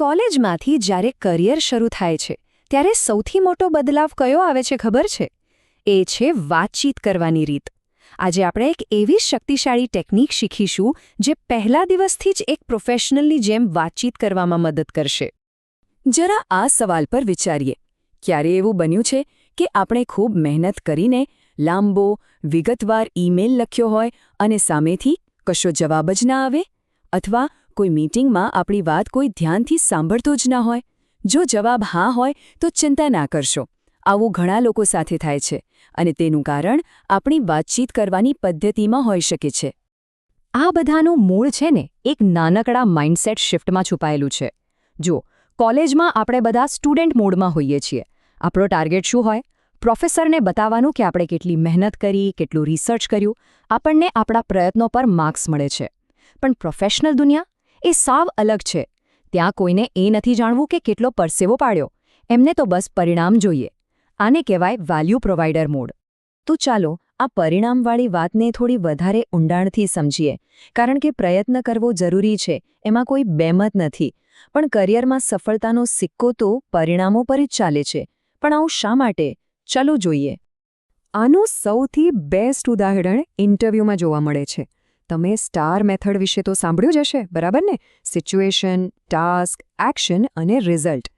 કોલેજમાંથી જ્યારે કરિયર શરૂ થાય છે ત્યારે સૌથી મોટો બદલાવ કયો આવે છે ખબર છે? એ છે વાતચીત કરવાની રીત. આજે આપણે એક એવી શક્તિશાળી ટેકનિક શીખીશું જે પહેલા દિવસથી જ એક પ્રોફેશનલની જેમ વાતચીત કરવામાં મદદ કરશે. જરા આ સવાલ પર વિચારીએ. ક્યારે એવું બન્યું છે કે આપણે ખૂબ મહેનત કરીને લાંબો, વિગતવાર ઈમેલ લખ્યો હોય અને સામેથી કશો જવાબ જ ના આવે? અથવા કોઈ મીટિંગમાં આપણી વાત કોઈ ધ્યાનથી સાંભળતો જ ના હોય? જો જવાબ હા હોય તો ચિંતા ના કરશો. આવું ઘણા લોકો સાથે થાય છે અને તેનું કારણ આપણી વાતચીત કરવાની પદ્ધતિમાં હોઈ શકે છે. આ બધાનું મૂળ છે ને એક નાનકડા માઇન્ડસેટ શિફ્ટમાં છુપાયેલું છે. જો કોલેજમાં આપણે બધા સ્ટુડન્ટ મોડમાં હોઈએ છીએ. આપણો ટાર્ગેટ શું હોય? પ્રોફેસરને બતાવવાનું કે આપણે કેટલી મહેનત કરી, કેટલું રિસર્ચ કર્યું. આપણને આપણા પ્રયત્નો પર માર્ક્સ મળે છે. પણ પ્રોફેશનલ દુનિયા એ સાવ અલગ છે. ત્યાં કોઈને એ નથી જાણવું કે કેટલો પરસેવો પાડ્યો. એમને તો બસ પરિણામ જોઈએ. આને કહેવાય વેલ્યુ પ્રોવાઇડર મોડ. તો ચાલો આ પરિણામવાળી વાતને થોડી વધારે ઊંડાણથી સમજીએ. કારણ કે પ્રયત્ન કરવો જરૂરી છે, એમાં કોઈ બેમત નથી. પણ કરિયરમાં સફળતાનો સિક્કો તો પરિણામો પર જ ચાલે છે. પણ આવું શા માટે? ચાલો જોઈએ. આનું સૌથી બેસ્ટ ઉદાહરણ ઇન્ટરવ્યૂમાં જોવા મળે છે. તમે સ્ટાર મેથડ વિશે તો સાંભળ્યું જ હશે, બરાબર ને? સિચ્યુએશન, ટાસ્ક, એક્શન અને રિઝલ્ટ.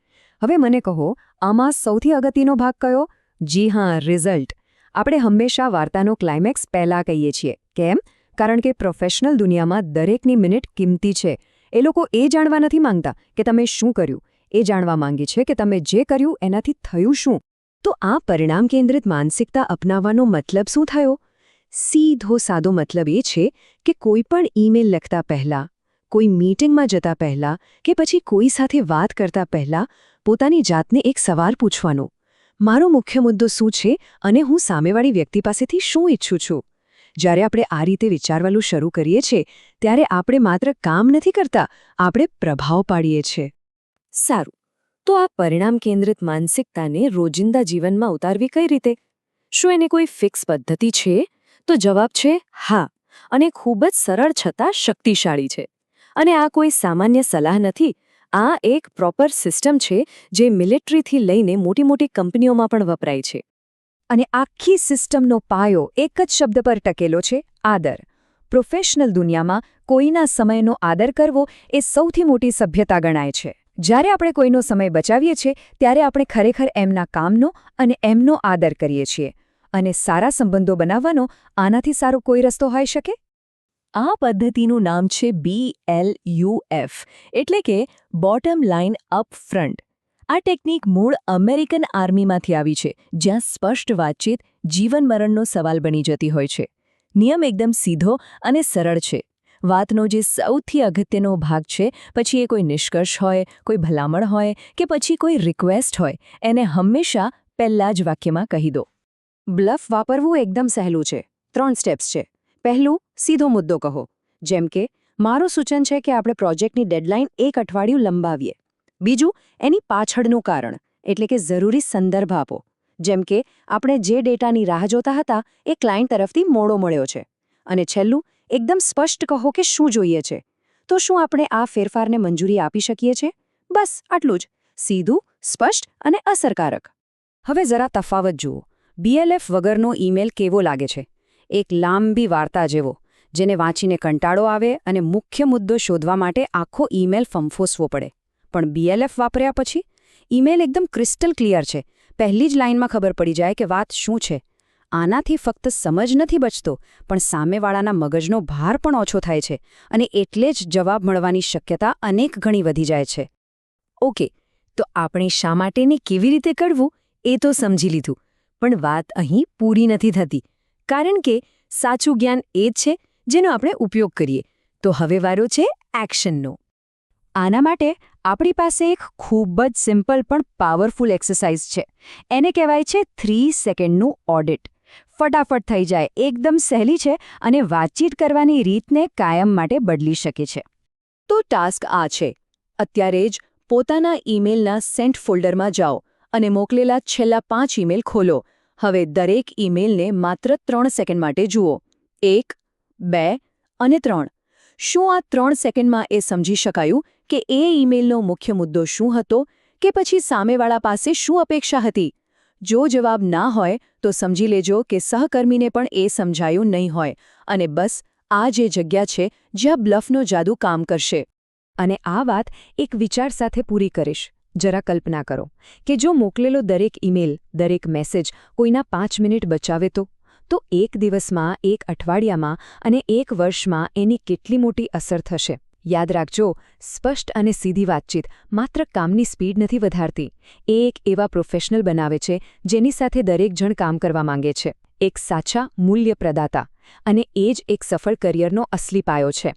હવે મને કહો, આમાં સૌથી અગત્યનો ભાગ કયો? જી હા, રિઝલ્ટ. આપણે હંમેશા વાર્તાનો ક્લાઇમેક્સ પહેલાં કહીએ છીએ. કેમ? કારણ કે પ્રોફેશનલ દુનિયામાં દરેકની મિનિટ કિંમતી છે. એ લોકો એ જાણવા નથી માંગતા કે તમે શું કર્યું. એ જાણવા માંગે છે કે તમે જે કર્યું એનાથી થયું શું. તો આ પરિણામ કેન્દ્રિત માનસિકતા અપનાવવાનો મતલબ શું થયો? સીધો સાદો મતલબ એ છે કે કોઈ પણ ઈમેલ લખતા પહેલાં, કોઈ મીટિંગમાં જતા પહેલાં કે પછી કોઈ સાથે વાત કરતા પહેલાં પોતાની જાતને એક સવાલ પૂછવાનો. મારો મુખ્ય મુદ્દો શું છે અને હું સામેવાળી વ્યક્તિ પાસેથી શું ઈચ્છું છું? જ્યારે આપણે આ રીતે વિચારવાનું શરૂ કરીએ છીએ ત્યારે આપણે માત્ર કામ નથી કરતા, આપણે પ્રભાવ પાડીએ છીએ. સારું, તો આ પરિણામ કેન્દ્રિત માનસિકતાને રોજિંદા જીવનમાં ઉતારવી કઈ રીતે? શું એને કોઈ ફિક્સ પદ્ધતિ છે? તો જવાબ છે હા, અને ખૂબ જ સરળ છતાં શક્તિશાળી છે. અને આ કોઈ સામાન્ય સલાહ નથી. આ એક પ્રોપર સિસ્ટમ છે જે મિલિટરીથી લઈને મોટી મોટી કંપનીઓમાં પણ વપરાય છે. અને આખી સિસ્ટમનો પાયો એક જ શબ્દ પર ટકેલો છે: આદર. પ્રોફેશનલ દુનિયામાં કોઈના સમયનો આદર કરવો એ સૌથી મોટી સભ્યતા ગણાય છે. જ્યારે આપણે કોઈનો સમય બચાવીએ છીએ ત્યારે આપણે ખરેખર એમના કામનો અને એમનો આદર કરીએ છીએ. અને સારા સંબંધો બનાવવાનો આનાથી સારો કોઈ રસ્તો હોઈ શકે? આ પદ્ધતિનું નામ છે BLUF, એટલે કે બોટમ લાઇન અપ ફ્રન્ટ. આ ટેકનિક મૂળ અમેરિકન આર્મીમાંથી આવી છે, જ્યાં સ્પષ્ટ વાતચીત જીવન-મરણનો સવાલ બની જતી હોય છે. નિયમ એકદમ સીધો અને સરળ છે. વાતનો જે સૌથી અગત્યનો ભાગ છે, પછી એ કોઈ નિષ્કર્ષ હોય, કોઈ ભલામણ હોય કે પછી કોઈ રિક્વેસ્ટ હોય, એને હંમેશા પહેલા જ વાક્યમાં કહી દો. બ્લફ વાપરવું એકદમ સહેલું છે. 3 સ્ટેપ્સ છે. પહેલું, સીધો મુદ્દો કહો. જેમ કે, મારું સૂચન છે કે આપણે પ્રોજેક્ટની ડેડલાઇન 1 અઠવાડિયું લંબાવીએ. બીજું, એની પાછળનું કારણ, એટલે કે જરૂરી સંદર્ભ આપો. જેમ કે, આપણે જે ડેટાની રાહ જોતા હતા એ ક્લાયન્ટ તરફથી મોડો મળ્યો છે. અને છેલ્લું, એકદમ સ્પષ્ટ કહો કે શું જોઈએ છે. તો શું આપણે આ ફેરફારને મંજૂરી આપી શકીએ છીએ? બસ આટલું જ. સીધું, સ્પષ્ટ અને અસરકારક. હવે જરા તફાવત જુઓ. BLF વગરનો ઈમેલ કેવો લાગે છે? એક લાંબી વાર્તા જેવો, જેને વાંચીને કંટાળો આવે અને મુખ્ય મુદ્દો શોધવા માટે આખો ઈમેલ ફંફોસવો પડે. પણ BLF વાપર્યા પછી ઈમેલ એકદમ ક્રિસ્ટલ ક્લિયર છે. પહેલી જ લાઇનમાં ખબર પડી જાય કે વાત શું છે. આનાથી ફક્ત સમજ નથી બચતો, પણ સામેવાળાના મગજનો ભાર પણ ઓછો થાય છે અને એટલે જ જવાબ મળવાની શક્યતા અનેક ગણી વધી જાય છે. ઓકે, તો આપણે શા માટેને કેવી રીતે કરવું એ તો સમજી લીધું. પણ વાત અહીં પૂરી નથી થતી. કારણ કે સાચું જ્ઞાન એ જ છે જેનો આપણે ઉપયોગ કરીએ. તો હવે વારો છે એક્શનનો. આના માટે આપણી પાસે એક ખૂબ જ સિમ્પલ પણ પાવરફુલ એક્સરસાઇઝ છે. એને કહેવાય છે 3 સેકન્ડનું ઓડિટ. ફટાફટ થઈ જાય, એકદમ સહેલી છે અને વાતચીત કરવાની રીતને કાયમ માટે બદલી શકે છે. તો ટાસ્ક આ છે. અત્યારે જ પોતાના ઈમેલના સેન્ટ ફોલ્ડરમાં જાઓ અને મોકલેલા છેલ્લા 5 ઈમેલ ખોલો. હવે દરેક ઈમેલને માત્ર 3 સેકન્ડ માટે જુઓ. 1, 2 અને 3. શું આ 3 સેકન્ડમાં એ સમજી શકાયું કે એ ઈમેલનો મુખ્ય મુદ્દો શું હતો કે પછી સામેવાળા પાસે શું અપેક્ષા હતી? જો જવાબ ના હોય તો સમજી લેજો કે સહકર્મીને પણ એ સમજાયું નહીં હોય અને બસ આ જે જગ્યા છે જ્યાં બ્લફનો જાદુ કામ કરશે. અને આ વાત એક વિચાર સાથે પૂરી કરીશ. જરા કલ્પના કરો કે જો મોકલેલો દરેક ઈમેલ, દરેક મેસેજ કોઈના 5 મિનિટ બચાવે તો એક દિવસમાં, એક અઠવાડિયામાં અને એક વર્ષમાં એની કેટલી મોટી અસર થશે. યાદ રાખજો, સ્પષ્ટ અને સીધી વાતચીત માત્ર કામની સ્પીડ નથી વધારતી, એ એક એવા પ્રોફેશનલ બનાવે છે જેની સાથે દરેક જણ કામ કરવા માંગે છે, એક સાચા મૂલ્ય પ્રદાતા. અને એ જ એક સફળ કરિયરનો અસલી પાયો છે.